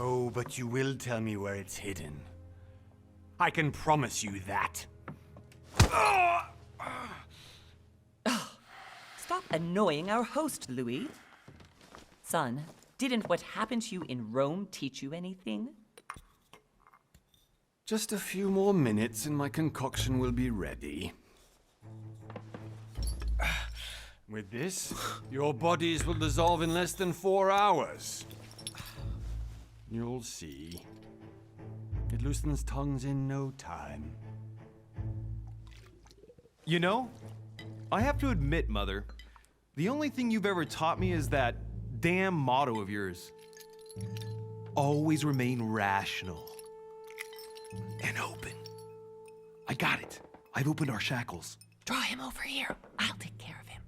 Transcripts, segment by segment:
Oh, but you will tell me where it's hidden. I can promise you that. Stop annoying our host, Louis. Son, didn't what happened to you in Rome teach you anything? Just a few more minutes and my concoction will be ready. With this, your bodies will dissolve in less than 4 hours. You'll see. It loosens tongues in no time. You know, I have to admit, Mother, the only thing you've ever taught me is that damn motto of yours. Always remain rational. And open. I got it. I've opened our shackles. Draw him over here. I'll take care of him.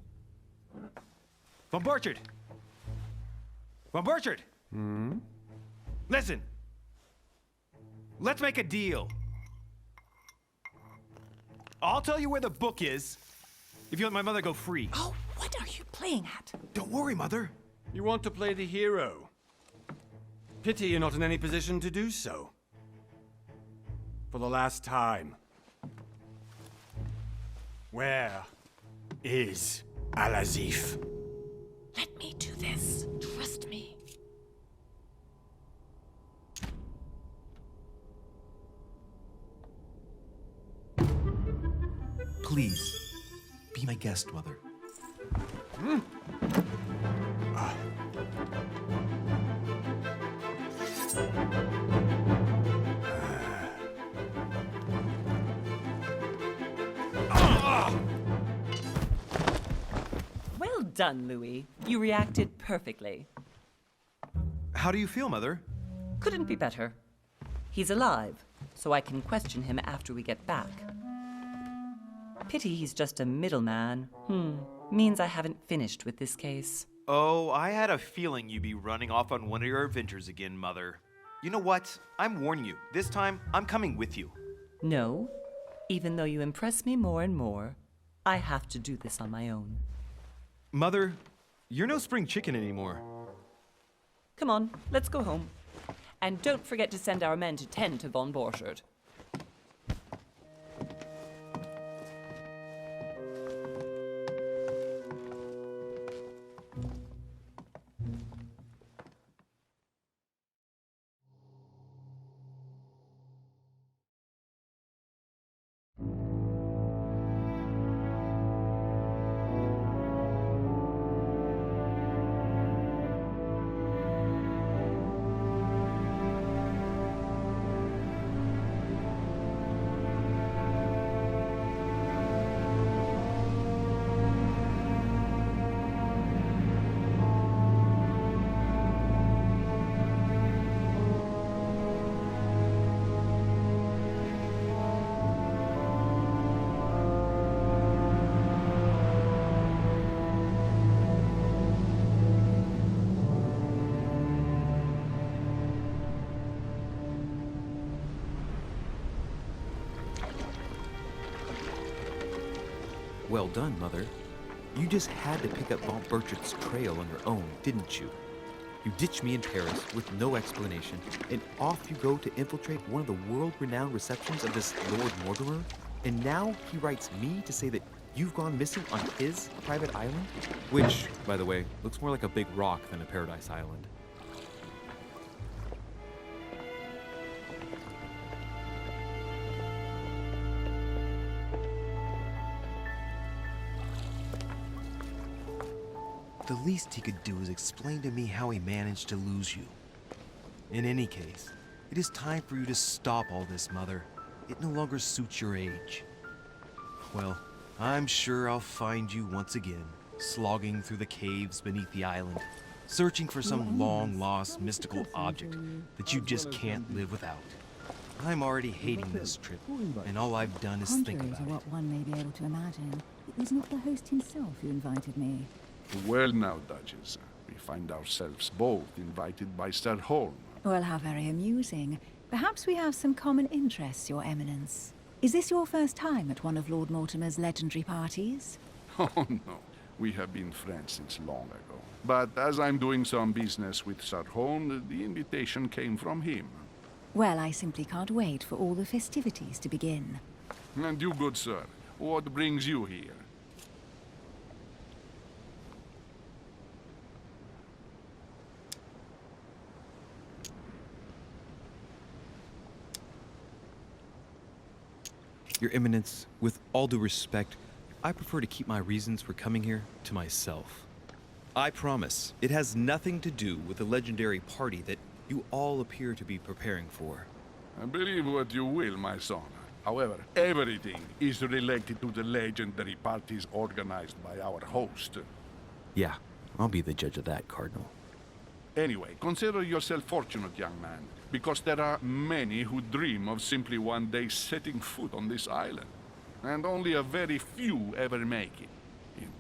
Von Burchard! Von Burchard! Listen. Let's make a deal. I'll tell you where the book is if you let my mother go free. Oh, what are you playing at? Don't worry, Mother. You want to play the hero. Pity you're not in any position to do so. For the last time. Where is Al-Azif? Let me do this. Trust me. Please, be my guest, Mother. Well done, Louis. You reacted perfectly. How do you feel, Mother? Couldn't be better. He's alive, so I can question him after we get back. Pity he's just a middleman. Means I haven't finished with this case. Oh, I had a feeling you'd be running off on one of your adventures again, Mother. You know what? I'm warning you. This time, I'm coming with you. No. Even though you impress me more and more, I have to do this on my own. Mother, you're no spring chicken anymore. Come on, let's go home. And don't forget to send our men to tend to Von Burchard. Well done, Mother. You just had to pick up Von Burchard's trail on your own, didn't you? You ditched me in Paris with no explanation, and off you go to infiltrate one of the world-renowned receptions of this Lord Mortimer? And now he writes me to say that you've gone missing on his private island? Which, by the way, looks more like a big rock than a paradise island. The least he could do is explain to me how he managed to lose you. In any case, it is time for you to stop all this, Mother. It no longer suits your age. Well, I'm sure I'll find you once again, slogging through the caves beneath the island, searching for some long-lost mystical object that you just can't live without. I'm already hating this trip, and all I've done is think Contrary about to it. what one may be able to imagine, it was not the host himself who invited me. Well now, Duchess, we find ourselves both invited by Sir Holm. Well, how very amusing. Perhaps we have some common interests, Your Eminence. Is this your first time at one of Lord Mortimer's legendary parties? Oh no, We have been friends since long ago. But as I'm doing some business with Sir Holm, the invitation came from him. Well, I simply can't wait for all the festivities to begin. And you, good sir, what brings you here? Your Eminence, with all due respect, I prefer to keep my reasons for coming here to myself. I promise, it has nothing to do with the legendary party that you all appear to be preparing for. Believe what you will, my son. However, everything is related to the legendary parties organized by our host. Yeah, I'll be the judge of that, Cardinal. Anyway, consider yourself fortunate, young man, because there are many who dream of simply one day setting foot on this island, and only a very few ever make it.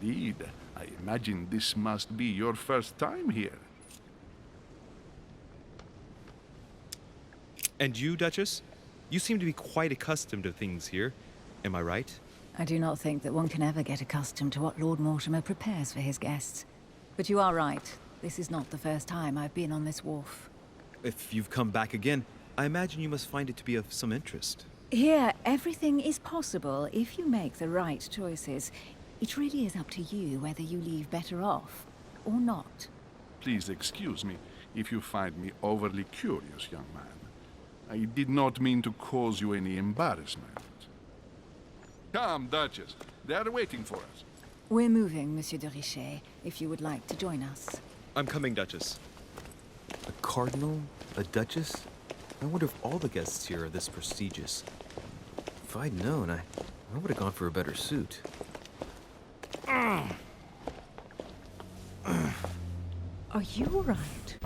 Indeed, I imagine this must be your first time here. And you, Duchess? You seem to be quite accustomed to things here. Am I right? I do not think that one can ever get accustomed to what Lord Mortimer prepares for his guests. But you are right. This is not the first time I've been on this wharf. If you've come back again, I imagine you must find it to be of some interest. Here, everything is possible if you make the right choices. It really is up to you whether you leave better off or not. Please excuse me if you find me overly curious, young man. I did not mean to cause you any embarrassment. Come, Duchess. They are waiting for us. We're moving, Monsieur de Richet, if you would like to join us. I'm coming, Duchess. A cardinal? A duchess? I wonder if all the guests here are this prestigious. If I'd known, I would have gone for a better suit. Are you all right?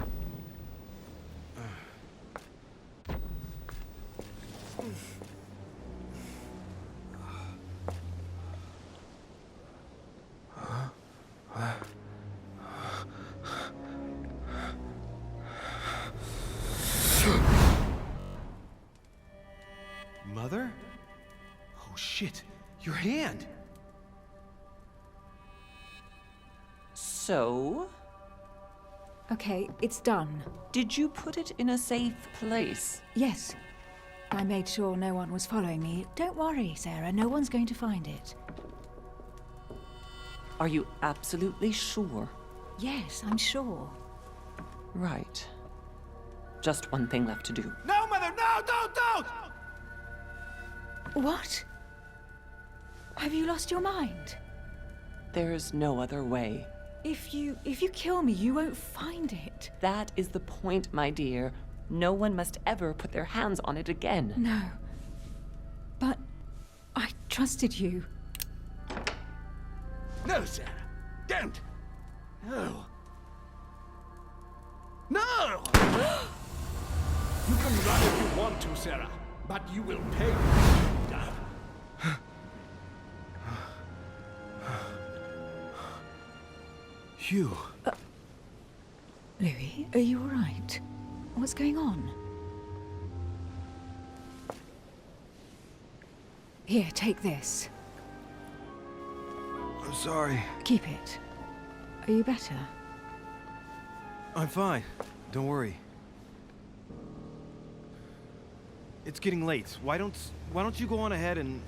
Mother? Oh shit, your hand! So, Okay, it's done. did you put it in a safe place? Yes. I made sure no one was following me. Don't worry, Sarah. No one's going to find it. Are you absolutely sure? Yes, I'm sure. Right. Just one thing left to do. No, Mother, no, don't! What? Have you lost your mind? There's no other way. If you kill me, you won't find it. That is the point, my dear. No one must ever put their hands on it again. No. But I trusted you. No, Sarah. Don't. No. No! You can run if you want to, Sarah, but you will pay. Hugh. Louis, are you all right? What's going on? Here, take this. I'm sorry. Keep it. Are you better? I'm fine. Don't worry. It's getting late. Why don't you go on ahead and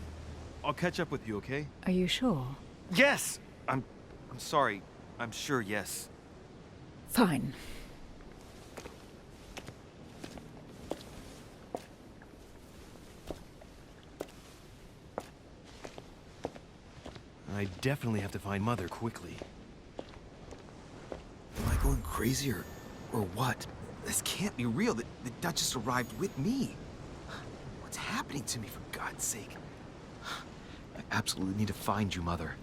I'll catch up with you, okay? Are you sure? Yes! I'm sorry. I'm sure, yes. Fine. I definitely have to find Mother quickly. Am I going crazy or what? This can't be real. The Duchess arrived with me. What's happening to me, for God's sake? I absolutely need to find you, Mother.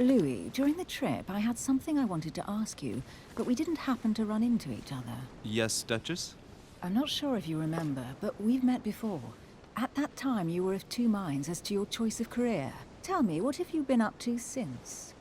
Louis, during the trip, I had something I wanted to ask you, but we didn't happen to run into each other. Yes, Duchess? I'm not sure if you remember, but we've met before. At that time, you were of two minds as to your choice of career. Tell me, what have you been up to since?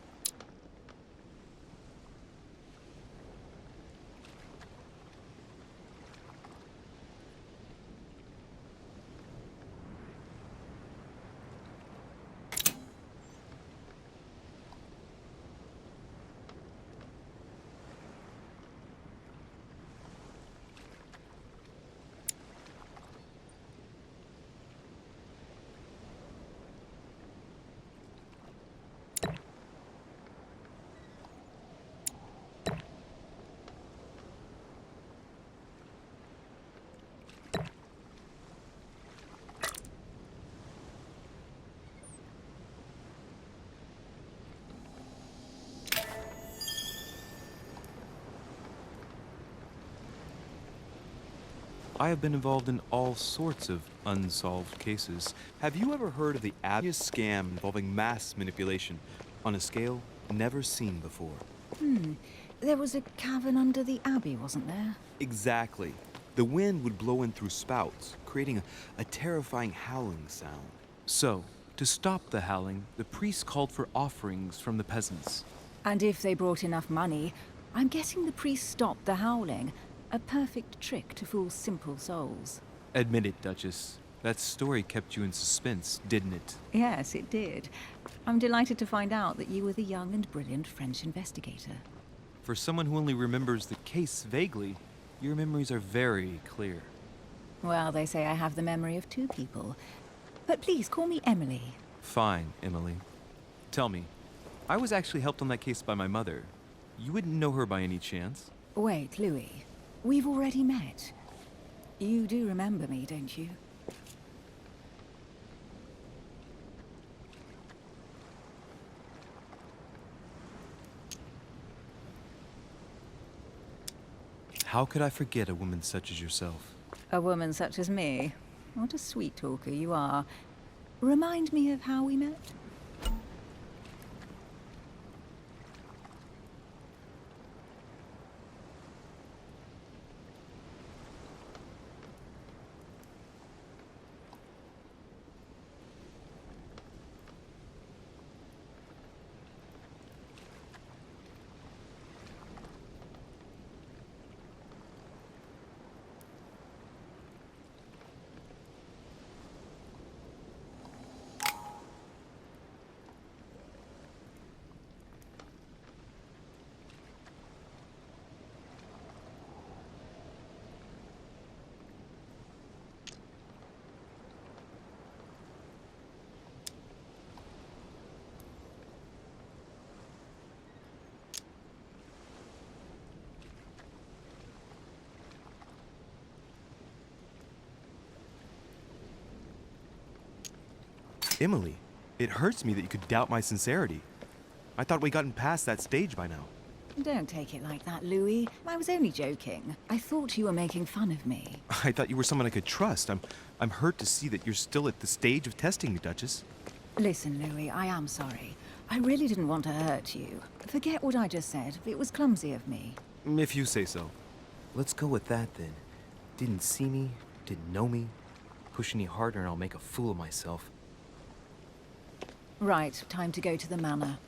I have been involved in all sorts of unsolved cases. Have you ever heard of the obvious scam involving mass manipulation on a scale never seen before? There was a cavern under the abbey, wasn't there? Exactly. The wind would blow in through spouts, creating a terrifying howling sound. So, to stop the howling, the priests called for offerings from the peasants. And if they brought enough money, I'm guessing the priest stopped the howling. A perfect trick to fool simple souls. Admit it, Duchess. That story kept you in suspense, didn't it? Yes, it did. I'm delighted to find out that you were the young and brilliant French investigator. For someone who only remembers the case vaguely, your memories are very clear. Well, they say I have the memory of two people. But please, call me Emily. Fine, Emily. Tell me, I was actually helped on that case by my mother. You wouldn't know her by any chance? Wait, Louis. We've already met. You do remember me, don't you? How could I forget a woman such as yourself? A woman such as me? What a sweet talker you are. Remind me of how we met? Emily, it hurts me that you could doubt my sincerity. I thought we'd gotten past that stage by now. Don't take it like that, Louis. I was only joking. I thought you were making fun of me. I thought you were someone I could trust. I'm hurt to see that you're still at the stage of testing me, Duchess. Listen, Louis, I am sorry. I really didn't want to hurt you. Forget what I just said. It was clumsy of me. If you say so. Let's go with that then. Didn't see me, didn't know me. Push any harder and I'll make a fool of myself. Right, time to go to the manor.